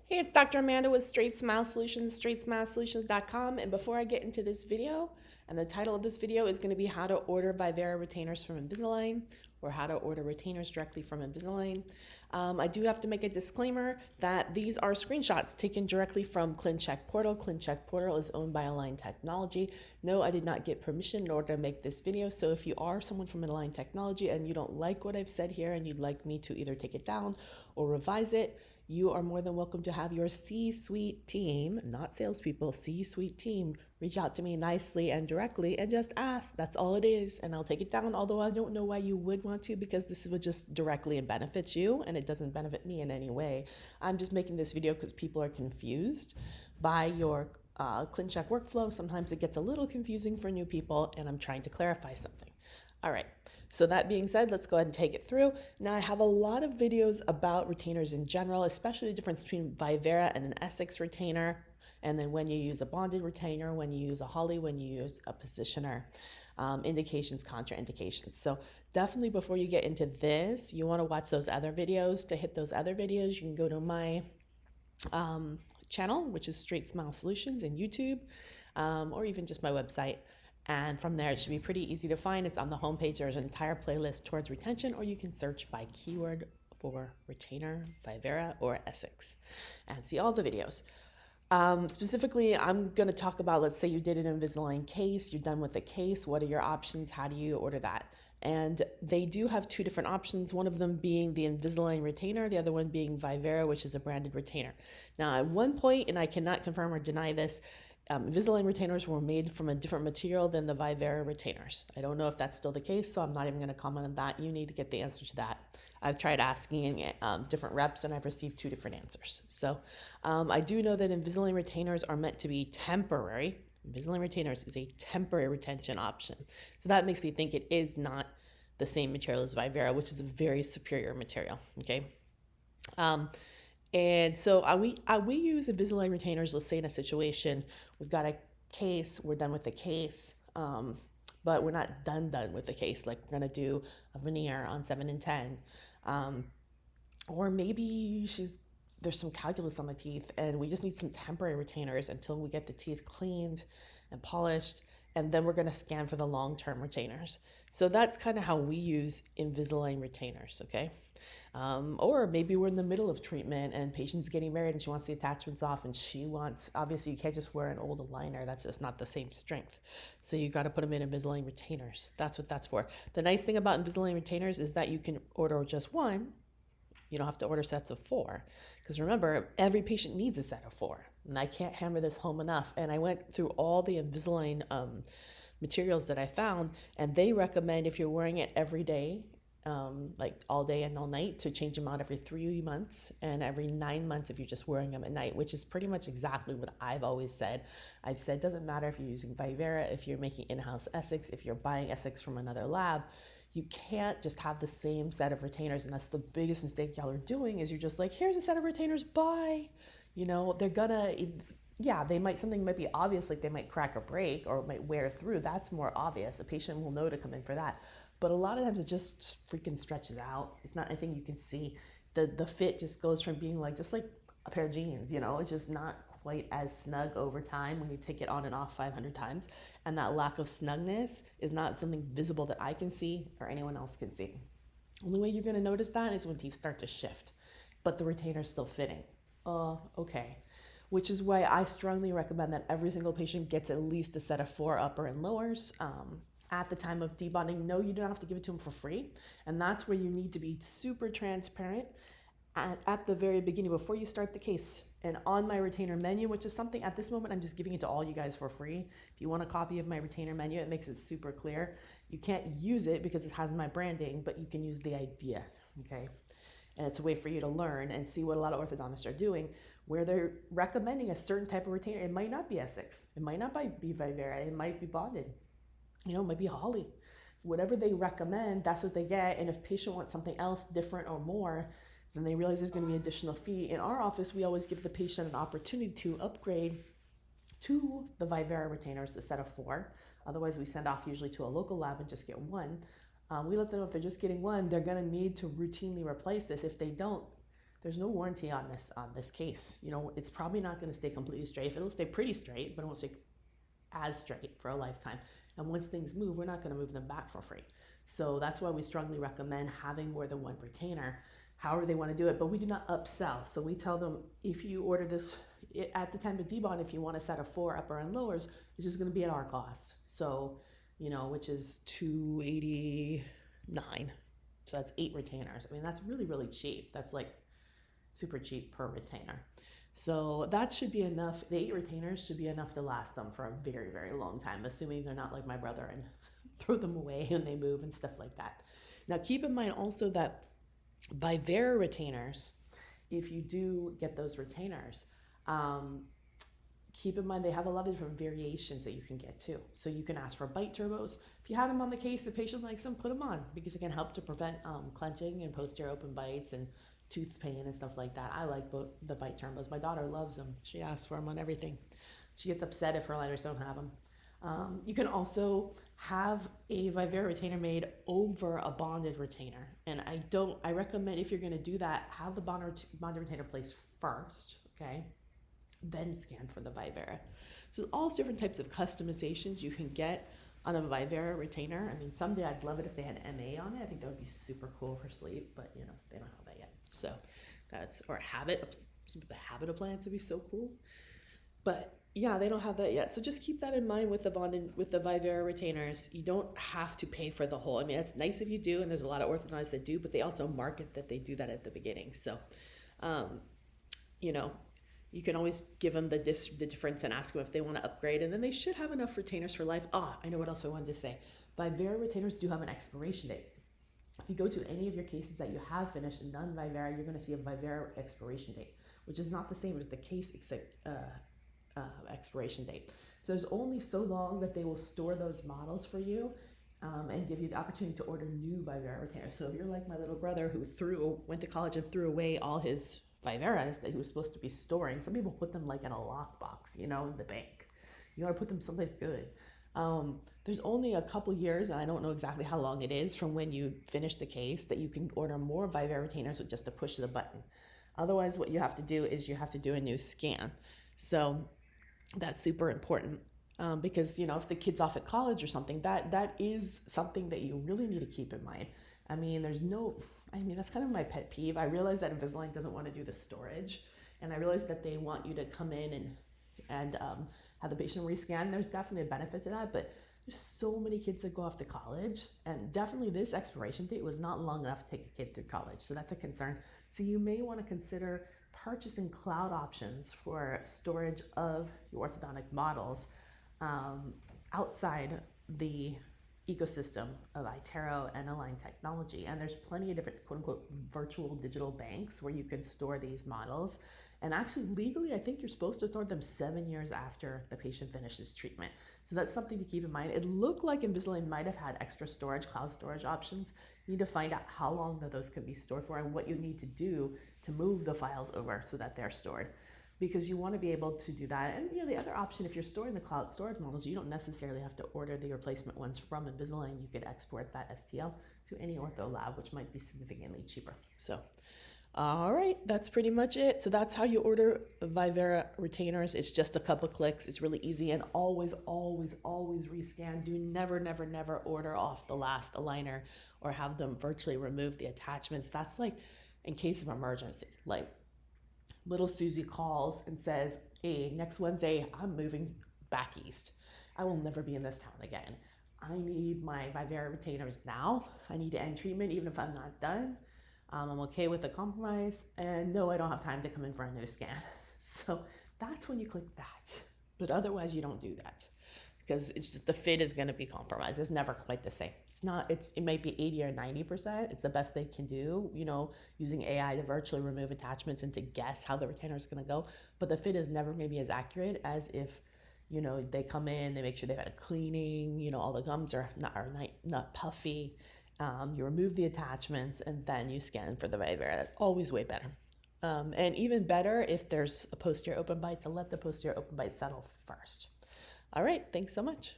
Hey, it's Dr. Amanda with Straightsmile Solutions, straightsmilesolutions.com. And before I get into this video, and the title of this video is going to be how to order Vivara retainers from Invisalign, or how to order retainers directly from Invisalign. I do have to make a disclaimer that these are screenshots taken directly from Clincheck portal. Clincheck portal is owned by Align Technology. No, I did not get permission in order to make this video. So if you are someone from Align Technology and you don't like what I've said here and you'd like me to either take it down or revise it, you are more than welcome to have your C-suite team, not salespeople, C-suite team, reach out to me nicely and directly and just ask. That's all it is. And I'll take it down, although I don't know why you would want to, because this would just directly benefit you and it doesn't benefit me in any way. I'm just making this video because people are confused by your Clincheck workflow. Sometimes it gets a little confusing for new people and I'm trying to clarify something. All right, so that being said, let's go ahead and take it through. Now I have a lot of videos about retainers in general, especially the difference between Vivara and an Essex retainer, and then when you use a bonded retainer, when you use a Holly, when you use a positioner, indications, contraindications. So definitely before you get into this, you wanna watch those other videos. To hit those other videos, you can go to my channel, which is Straightsmile Solutions in YouTube, or even just my website. And from there, it should be pretty easy to find. It's on the homepage. There's an entire playlist towards retention, or you can search by keyword for retainer, Vivara, or Essex, and see all the videos. Specifically, I'm going to talk about, let's say you did an Invisalign case, you're done with the case. What are your options? How do you order that? And they do have two different options, one of them being the Invisalign retainer, the other one being Vivara, which is a branded retainer. Now, at one point, and I cannot confirm or deny this, Invisalign retainers were made from a different material than the Vivara retainers. I don't know if that's still the case, so I'm not even going to comment on that. You need to get the answer to that. I've tried asking different reps and I've received two different answers. So I do know that Invisalign retainers are meant to be temporary. Invisalign retainers is a temporary retention option. So that makes me think it is not the same material as Vivara, which is a very superior material, okay? And so we use Invisalign retainers, let's say in a situation, we've got a case, we're done with the case, but we're not done with the case. Like we're gonna do a veneer on 7 and 10. Or maybe there's some calculus on the teeth and we just need some temporary retainers until we get the teeth cleaned and polished. And then we're gonna scan for the long-term retainers. So that's kind of how we use Invisalign retainers, okay? Or maybe we're in the middle of treatment and patient's getting married and she wants the attachments off and obviously you can't just wear an old aligner. That's just not the same strength. So you got to put them in Invisalign retainers. That's what that's for. The nice thing about Invisalign retainers is that you can order just one. You don't have to order sets of 4. Because remember, every patient needs a set of 4. And I can't hammer this home enough. And I went through all the Invisalign materials that I found, and they recommend if you're wearing it every day, like all day and all night, to change them out every 3 months and every 9 months if you're just wearing them at night, which is pretty much exactly what I've always said. I've said, doesn't matter if you're using Vivara, if you're making in-house Essex, if you're buying Essex from another lab, you can't just have the same set of retainers. And that's the biggest mistake y'all are doing, is you're just like, here's a set of retainers, bye. You know, they're gonna, yeah, something might be obvious, like they might crack or break or it might wear through. That's more obvious. A patient will know to come in for that. But a lot of times it just freaking stretches out. It's not anything you can see. The fit just goes from being like just like a pair of jeans, you know, it's just not quite as snug over time when you take it on and off 500 times. And that lack of snugness is not something visible that I can see or anyone else can see. The only way you're gonna notice that is when teeth start to shift, but the retainer's still fitting. Okay. Which is why I strongly recommend that every single patient gets at least a set of 4 upper and lowers. At the time of debonding, no, you don't have to give it to them for free. And that's where you need to be super transparent at the very beginning before you start the case. And on my retainer menu, which is something at this moment, I'm just giving it to all you guys for free. If you want a copy of my retainer menu, it makes it super clear. You can't use it because it has my branding, but you can use the idea, okay? And it's a way for you to learn and see what a lot of orthodontists are doing, where they're recommending a certain type of retainer. It might not be Essex. It might not be Vivara. It might be bonded. You know, it might be Holly. Whatever they recommend, that's what they get. And if patient wants something else different or more, then they realize there's going to be an additional fee. In our office, we always give the patient an opportunity to upgrade to the Vivara retainers, the set of 4. Otherwise, we send off usually to a local lab and just get one. We let them know if they're just getting one, they're going to need to routinely replace this. If they don't, there's no warranty on this case. You know, it's probably not going to stay completely straight. It'll stay pretty straight, but it won't stay as straight for a lifetime. And once things move, we're not going to move them back for free. So that's why we strongly recommend having more than one retainer, however they want to do it. But we do not upsell. So we tell them, if you order this at the time of debond, if you want a set of 4 upper and lowers, it's just going to be at our cost. So, you know, which is $289. So that's 8 retainers. I mean, that's really, really cheap. That's like super cheap per retainer. So that should be enough. The 8 retainers should be enough to last them for a very, very long time, assuming they're not like my brother and throw them away when they move and stuff like that. Now, keep in mind also that Vivara retainers, if you do get those retainers, keep in mind they have a lot of different variations that you can get too. So you can ask for bite turbos. If you had them on the case, the patient likes them, put them on, because it can help to prevent clenching and posterior open bites and tooth pain and stuff like that. I like the bite turbos. My daughter loves them. She asks for them on everything. She gets upset if her aligners don't have them. You can also have a Vivara retainer made over a bonded retainer. And I recommend, if you're going to do that, have the bonded retainer placed first, okay? Then scan for the Vivara. So all different types of customizations you can get on a Vivara retainer. I mean, someday I'd love it if they had MA on it. I think that would be super cool for sleep, but you know, they don't have that yet. So that's, or habit, some of the habit appliance would be so cool. But yeah, they don't have that yet. So just keep that in mind with the Vivara retainers. You don't have to pay for the whole. I mean, it's nice if you do, and there's a lot of orthodontists that do, but they also market that they do that at the beginning. So, you know, you can always give them the difference and ask them if they want to upgrade, and then they should have enough retainers for life. I know what else I wanted to say. Vivara retainers do have an expiration date. If you go to any of your cases that you have finished and done Vivara, you're going to see a Vivara expiration date, which is not the same as the case expiration date. So there's only so long that they will store those models for you and give you the opportunity to order new Vivara retainers. So if you're like my little brother who went to college and threw away all his Vivaras that he was supposed to be storing, some people put them like in a lockbox, you know, in the bank. You got to put them someplace good. There's only a couple years, and I don't know exactly how long it is from when you finish the case, that you can order more Vivara retainers with just a push of the button. Otherwise, what you have to do is you have to do a new scan. So that's super important because, you know, if the kid's off at college or something, that is something that you really need to keep in mind. I mean, that's kind of my pet peeve. I realize that Invisalign doesn't want to do the storage, and I realize that they want you to come in and have the patient rescan. There's definitely a benefit to that, but there's so many kids that go off to college, and definitely this expiration date was not long enough to take a kid through college. So that's a concern. So you may want to consider purchasing cloud options for storage of your orthodontic models outside the ecosystem of iTero and Align technology. And there's plenty of different quote unquote virtual digital banks where you can store these models. And actually legally, I think you're supposed to store them 7 years after the patient finishes treatment. So that's something to keep in mind. It looked like Invisalign might have had extra storage, cloud storage options. You need to find out how long those can be stored for and what you need to do to move the files over so that they're stored, because you want to be able to do that. And you know, the other option, if you're storing the cloud storage models, you don't necessarily have to order the replacement ones from Invisalign. You could export that STL to any OrthoLab, which might be significantly cheaper. So, all right, that's pretty much it. So that's how you order Vivara retainers. It's just a couple clicks. It's really easy, and always, always, always rescan. Do never, never, never order off the last aligner or have them virtually remove the attachments. That's like in case of emergency, like little Susie calls and says, hey, next Wednesday, I'm moving back east. I will never be in this town again. I need my Vivara retainers now. I need to end treatment even if I'm not done. I'm okay with the compromise. And no, I don't have time to come in for a new scan. So that's when you click that. But otherwise, you don't do that, because it's just the fit is going to be compromised. It's never quite the same. It might be 80 or 90%. It's the best they can do, you know, using AI to virtually remove attachments and to guess how the retainer is going to go. But the fit is never going to be as accurate as if, you know, they come in, they make sure they've had a cleaning, you know, all the gums are not puffy. You remove the attachments and then you scan for the Vivara. That's always way better. And even better if there's a posterior open bite, to let the posterior open bite settle first. All right, thanks so much.